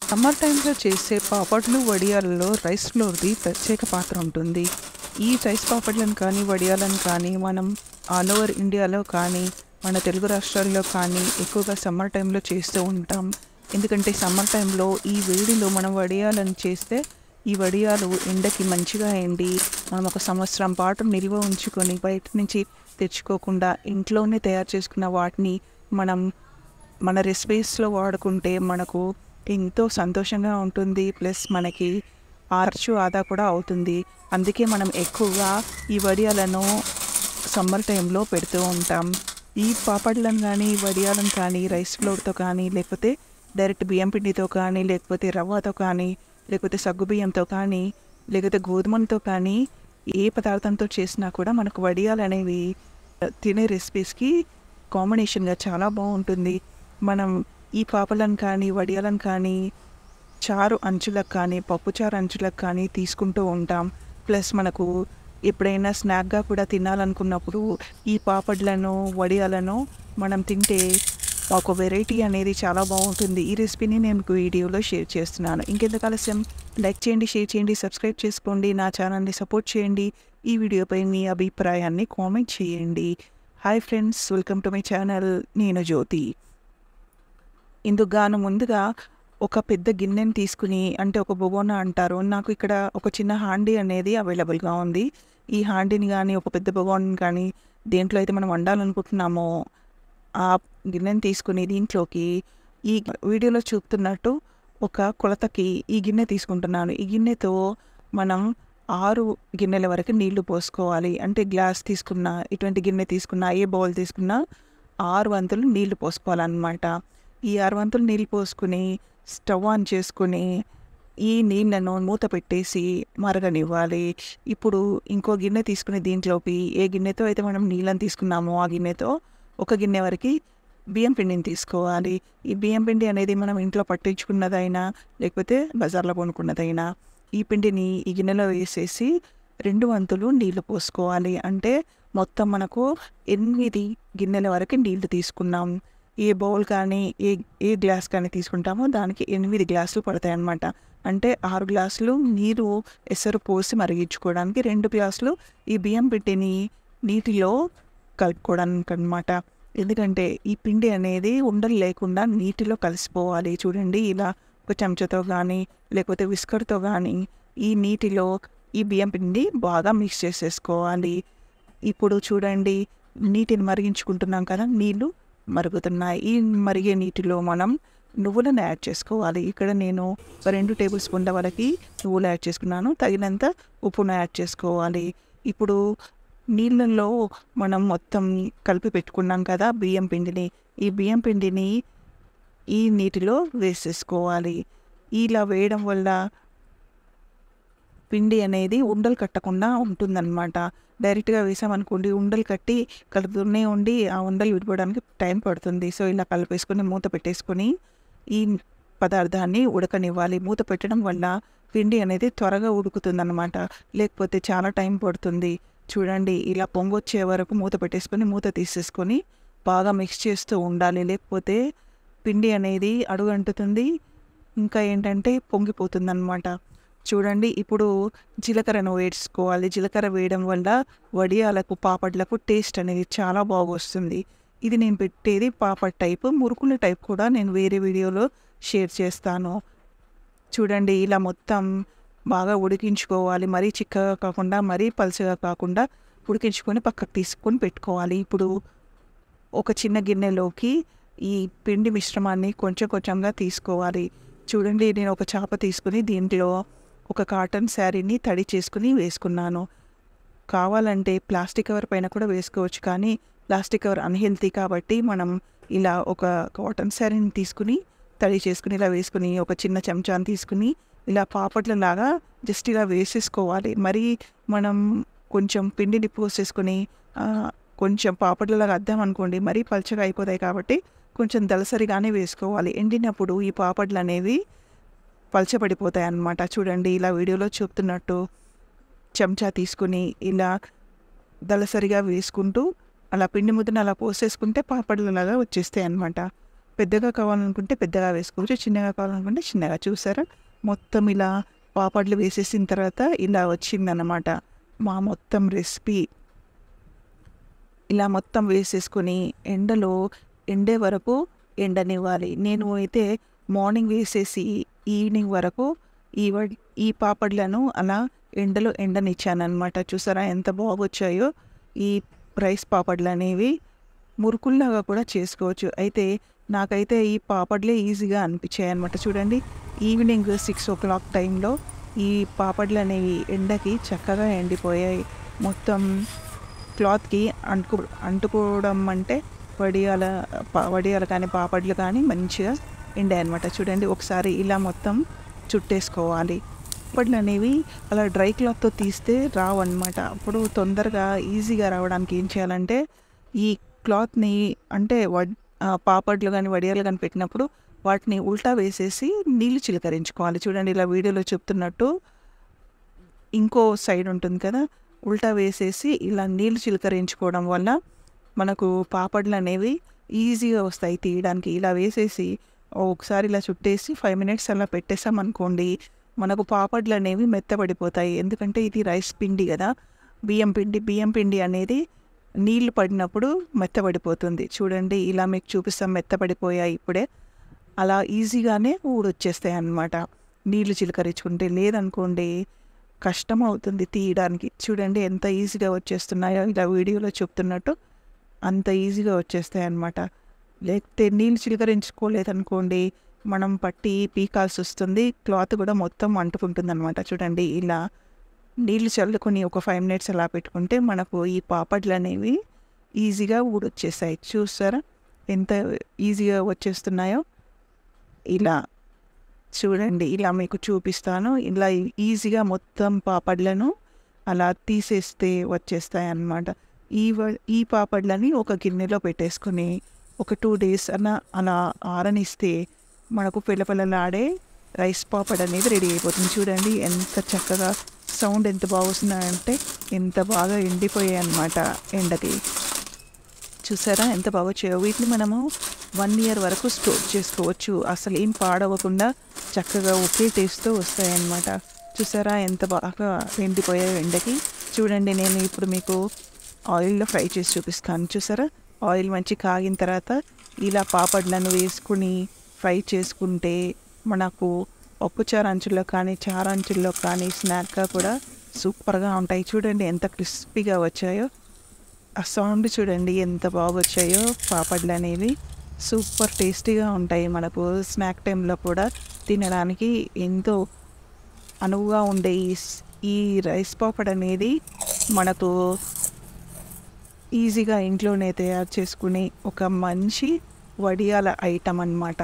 Summer టైంలో చేసే పాపడ్లు, వడియాలలో rice ఫ్లోర్‌ది ప్రత్యేక పాత్ర ఉంటుంది. ఈ రైస్ పాపడ్లను కానీ, వడియాలను కానీ మనం ఆల్ ఓవర్ ఇండియాలో కానీ, మన తెలుగు రాష్ట్రాల్లో కానీ ఎక్కువగా సమ్మర్ టైంలో చేస్తూ ఉంటాం. ఎందుకంటే సమ్మర్ టైంలో ఈ వేడిలో మనం వడియాలను చేస్తే, ఈ వడియాలు ఎండకి మంచిగా ఎండి, మనం ఒక సంవత్సరం పాటు నిల్వ ఉంచుకొని బయట నుంచి తెచ్చుకోకుండా ఇంట్లోనే తయారు చేసుకున్న వాటిని మనం మన రెసిపీస్‌లో వాడుకుంటే మనకు ఎంతో సంతోషంగా ఉంటుంది. ప్లస్ మనకి ఖర్చు ఆదా కూడా అవుతుంది. అందుకే మనం ఎక్కువగా ఈ వడియాలను సమ్మర్ టైంలో పెడుతూ ఉంటాం. ఈ పాపడ్లను కానీ, వడియాలను కానీ రైస్ ఫ్లోర్‌తో కానీ, లేకపోతే డైరెక్ట్ బియ్యం పిండితో కానీ, లేకపోతే రవ్వతో కానీ, లేకపోతే సగ్గుబియ్యంతో కానీ, లేకపోతే గోధుమలతో కానీ, ఏ పదార్థంతో చేసినా కూడా మనకు వడియాలనేవి తినే రెసిపీస్‌కి కాంబినేషన్‌గా చాలా బాగుంటుంది. మనం ఈ పాపలను కానీ, వడియాలను కానీ, చారు అంచులకు కానీ, పప్పుచారు అంచులకు కానీ తీసుకుంటూ ఉంటాం. ప్లస్ మనకు ఎప్పుడైనా స్నాక్‌గా కూడా తినాలనుకున్నప్పుడు ఈ పాపడ్లను, వడియాలను మనం తింటే ఒక వెరైటీ అనేది చాలా బాగుంటుంది. ఈ రెసిపీని నేను మీకు వీడియోలో షేర్ చేస్తున్నాను. ఇంకెందుకు ఆలస్యం, లైక్ చేయండి, షేర్ చేయండి, సబ్స్క్రైబ్ చేసుకోండి, నా ఛానల్‌ని సపోర్ట్ చేయండి. ఈ వీడియోపై మీ అభిప్రాయాన్ని కామెంట్ చేయండి. Hi friends, welcome to my channel. నేను జ్యోతి. ఇందుకు గాను ముందుగా ఒక పెద్ద గిన్నెని తీసుకుని, అంటే ఒక బొగోనా అంటారు. నాకు ఇక్కడ ఒక చిన్న హాండీ అనేది అవైలబుల్‌గా ఉంది. ఈ హాండీని గానీ, ఒక పెద్ద బొగోనాని కానీ, దేంట్లో అయితే మనం వండాలనుకుంటున్నామో ఆ గిన్నెని తీసుకుని దీంట్లోకి ఈ వీడియోలో చూపుతున్నట్టు ఒక కొలతకి ఈ గిన్నె తీసుకుంటున్నాను. ఈ గిన్నెతో మనం 6 గిన్నెల వరకు నీళ్లు పోసుకోవాలి. అంటే గ్లాస్ తీసుకున్నా, ఇటువంటి గిన్నె తీసుకున్నా, ఏ బౌల్ తీసుకున్నా 6 వంతులు నీళ్లు పోసుకోవాలన్నమాట. ఈ 6 వంతులు నీళ్ళు పోసుకుని స్టవ్ ఆన్ చేసుకుని ఈ నీళ్ళను మూత పెట్టేసి మరగనివ్వాలి. ఇప్పుడు ఇంకో గిన్నె తీసుకుని దీంట్లోకి ఏ గిన్నెతో అయితే మనం నీళ్ళని తీసుకున్నామో ఆ గిన్నెతో ఒక గిన్నె వరకు బియ్యం పిండిని తీసుకోవాలి. ఈ బియ్యం పిండి అనేది మనం ఇంట్లో పట్టించుకున్నదైనా, లేకపోతే బజార్లో కొనుక్కున్నదైనా, ఈ పిండిని ఈ గిన్నెలో వేసేసి 2 వంతులు నీళ్లు పోసుకోవాలి. అంటే మొత్తం మనకు 8 గిన్నెల వరకు నీళ్లు తీసుకున్నాం. ఏ బౌల్ కానీ, ఏ గ్లాస్ కానీ తీసుకుంటామో దానికి 8 గ్లాసులు పడతాయన్నమాట. అంటే 6 గ్లాసులు నీరు ఎసరు పోసి మరిగించుకోవడానికి, 2 గ్లాసులు ఈ బియ్యం పిండిని నీటిలో కలుపుకోవడానికి అన్నమాట. ఎందుకంటే ఈ పిండి అనేది ఉండలు లేకుండా నీటిలో కలిసిపోవాలి. చూడండి, ఇలా ఒక చెంచాతో కానీ, లేకపోతే విస్కర్‌తో కానీ ఈ నీటిలో ఈ బియ్యం పిండి బాగా మిక్స్ చేసేసుకోవాలి. ఇప్పుడు చూడండి, నీటిని మరిగించుకుంటున్నాం కదా, నీళ్ళు మరుగుతున్నాయి. ఈ మరిగే నీటిలో మనం నువ్వులను యాడ్ చేసుకోవాలి. ఇక్కడ నేను 2 టేబుల్ స్పూన్ల వరకు నువ్వులు యాడ్ చేసుకున్నాను. తగినంత ఉప్పును యాడ్ చేసుకోవాలి. ఇప్పుడు నీళ్ళల్లో మనం మొత్తం కలిపి పెట్టుకున్నాం కదా బియ్యం పిండిని, ఈ బియ్యం పిండిని ఈ నీటిలో వేసేసుకోవాలి. ఇలా వేయడం వల్ల పిండి అనేది ఉండలు కట్టకుండా ఉంటుందన్నమాట. డైరెక్ట్‌గా వేసామనుకోండి, ఉండలు కట్టి కలుపుతూనే ఉండి ఆ ఉండలు విడిపోవడానికి టైం పడుతుంది. సో, ఇలా కలిపేసుకొని మూత పెట్టేసుకొని ఈ పదార్థాన్ని ఉడకనివ్వాలి. మూత పెట్టడం వల్ల పిండి అనేది త్వరగా ఉడుకుతుందన్నమాట. లేకపోతే చాలా టైం పడుతుంది. చూడండి, ఇలా పొంగొచ్చే వరకు మూత పెట్టేసుకొని, మూత తీసేసుకొని బాగా మిక్స్ చేస్తూ ఉండాలి. లేకపోతే పిండి అనేది అడుగంటుతుంది. ఇంకా ఏంటంటే పొంగిపోతుందన్నమాట. చూడండి, ఇప్పుడు జీలకర్రను వేసుకోవాలి. జీలకర్ర వేయడం వల్ల వడియాలకు, పాపడ్లకు టేస్ట్ అనేది చాలా బాగొస్తుంది. ఇది నేను పెట్టేది పాపడ్ టైపు. మురుకుల టైప్ కూడా నేను వేరే వీడియోలో షేర్ చేస్తాను. చూడండి, ఇలా మొత్తం బాగా ఉడికించుకోవాలి. మరీ చిక్కగా కాకుండా, మరీ పలుచగా కాకుండా ఉడికించుకొని పక్కకు తీసుకొని పెట్టుకోవాలి. ఇప్పుడు ఒక చిన్న గిన్నెలోకి ఈ పిండి మిశ్రమాన్ని కొంచెం కొంచెంగా తీసుకోవాలి. చూడండి, నేను ఒక చాప తీసుకుని దీంట్లో ఒక కాటన్ శారీని తడి చేసుకుని వేసుకున్నాను. కావాలంటే ప్లాస్టిక్ కవర్ పైన కూడా వేసుకోవచ్చు, కానీ ప్లాస్టిక్ కవర్ అన్‌హెల్తీ కాబట్టి మనం ఇలా ఒక కాటన్ శారీని తీసుకుని తడి చేసుకుని ఇలా వేసుకుని, ఒక చిన్న చెంచాను తీసుకుని ఇలా పాపడ్లలాగా జస్ట్ ఇలా వేసేసుకోవాలి. మరి మనం కొంచెం పిండిని పోసేసుకొని కొంచెం పాపడ్లలాగా అద్దామనుకోండి, మరీ పల్చగా అయిపోతాయి కాబట్టి కొంచెం దళసరిగానే వేసుకోవాలి. ఎండినప్పుడు ఈ పాపడ్లు అనేవి పలచబడిపోతాయి అన్నమాట. చూడండి, ఇలా వీడియోలో చూపుతున్నట్టు చెంచా తీసుకుని ఇలా దళసరిగా వేసుకుంటూ అలా పిండి ముద్దను అలా పోసేసుకుంటే పాపడ్లలాగా వచ్చేస్తాయి అన్నమాట. పెద్దగా కావాలనుకుంటే పెద్దగా వేసుకోవచ్చు, చిన్నగా కావాలనుకుంటే చిన్నగా. చూసారా మొత్తం ఇలా పాపడ్లు వేసేసిన తర్వాత ఇలా వచ్చిందన్నమాట మా మొత్తం రెసిపీ. ఇలా మొత్తం వేసేసుకొని ఎండలో ఎండే వరకు ఎండనివ్వాలి. నేను అయితే మార్నింగ్ వేసేసి ఈవినింగ్ వరకు ఈ పాపడ్లను అలా ఎండలో ఎండనిచ్చానమాట. చూసారా ఎంత బాగొచ్చాయో. ఈ రైస్ పాపడ్లు అనేవి మురుకుల్లాగా కూడా చేసుకోవచ్చు. అయితే నాకైతే ఈ పాపడ్లే ఈజీగా అనిపించాయి అనమాట. చూడండి ఈవినింగ్ 6 టైంలో ఈ పాపడ్లు అనేవి ఎండకి చక్కగా ఎండిపోయాయి. మొత్తం క్లాత్కి అంటుకోవడం అంటే వడియాలు కానీ పాపడ్లు కానీ మంచిగా ఎండాయి అనమాట. చూడండి ఒకసారి ఇలా మొత్తం చుట్టేసుకోవాలి. పాపడ్లు అనేవి అలా డ్రై క్లాత్తో తీస్తే రావు అనమాట. అప్పుడు తొందరగా ఈజీగా రావడానికి ఏం చేయాలంటే ఈ క్లాత్ని అంటే పాపడ్లు కానీ వడియాలు కానీ పెట్టినప్పుడు వాటిని ఉల్టా వేసేసి నీళ్ళు చిలకరించుకోవాలి. చూడండి ఇలా వీడియోలో చెప్తున్నట్టు ఇంకో సైడ్ ఉంటుంది కదా, ఉల్టా వేసేసి ఇలా నీళ్ళు చిలకరించుకోవడం వల్ల మనకు పాపడ్లు అనేవి ఈజీగా వస్తాయి తీయడానికి. ఇలా వేసేసి ఒకసారి ఇలా చుట్టేసి 5 మినిట్స్ అలా పెట్టేసామనుకోండి, మనకు పాపడ్లు అనేవి మెత్తబడిపోతాయి. ఎందుకంటే ఇది రైస్ పిండి కదా, బియ్యం పిండి అనేది నీళ్ళు పడినప్పుడు మెత్తబడిపోతుంది. చూడండి ఇలా మీకు చూపిస్తాం, మెత్తబడిపోయాయి ఇప్పుడే. అలా ఈజీగానే ఊడొచ్చేస్తాయి అన్నమాట నీళ్ళు చిలకరించుకుంటే. లేదనుకోండి కష్టం అవుతుంది తీయడానికి. చూడండి ఎంత ఈజీగా వచ్చేస్తున్నాయో, ఇలా వీడియోలో చెప్తున్నట్టు అంత ఈజీగా వచ్చేస్తాయి అన్నమాట. లేకపోతే నీళ్ళు చిలకరించుకోలేదనుకోండి మనం పట్టి పీకాల్సి వస్తుంది, క్లాత్ కూడా మొత్తం అంటుకుంటుంది అనమాట. చూడండి ఇలా నీళ్ళు చల్లుకొని ఒక 5 మినిట్స్ అలా పెట్టుకుంటే మనకు ఈ పాపడ్లు అనేవి ఈజీగా ఊడొచ్చేస్తాయి. చూస్తారా ఎంత ఈజీగా వచ్చేస్తున్నాయో. ఇలా చూడండి ఇలా మీకు చూపిస్తాను. ఇలా ఈజీగా మొత్తం పాపడ్లను అలా తీసేస్తే వచ్చేస్తాయి అన్నమాట. ఈ పాపడ్లని ఒక గిన్నెలో పెట్టేసుకొని ఒక 2 డేస్ అలా ఆరనిస్తే మనకు పిల్లపిల్లలాడే రైస్ పాపడ్ అనేది రెడీ అయిపోతుంది. చూడండి ఎంత చక్కగా సౌండ్ ఎంత బాగా వస్తుందంటే ఎంత బాగా ఎండిపోయాయి అన్నమాట ఎండకి. చూసారా ఎంత బాగా వచ్చాయో. వీటిని మనము 1 ఇయర్ వరకు స్టోర్ చేసుకోవచ్చు, అసలు ఏం పాడవకుండా చక్కగా ఒకే టేస్ట్తో వస్తాయి అన్నమాట. చూసారా ఎంత బాగా ఎండిపోయాయో ఎండకి. చూడండి నేను ఇప్పుడు మీకు ఆయిల్లో ఫ్రై చేసి చూపిస్తాను. చూసారా ఆయిల్ మంచి కాగిన తర్వాత ఇలా పాపడ్లను వేసుకుని ఫ్రై చేసుకుంటే మనకు పప్పుచారు అంచుల్లో కానీ చారు అంచుల్లో కానీ స్నాక్గా కూడా సూపర్గా ఉంటాయి. చూడండి ఎంత క్రిస్పీగా వచ్చాయో. ఆ సౌండ్ చూడండి ఎంత బాగా వచ్చాయో. పాపడ్లు అనేవి సూపర్ టేస్టీగా ఉంటాయి. మనకు స్నాక్ టైంలో కూడా తినడానికి ఎంతో అనువుగా ఉండే ఈ రైస్ పాపడ్ అనేది మనకు ఈజీగా ఇంట్లోనే తయారు చేసుకునే ఒక మంచి వడియాల ఐటమ్ అన్నమాట.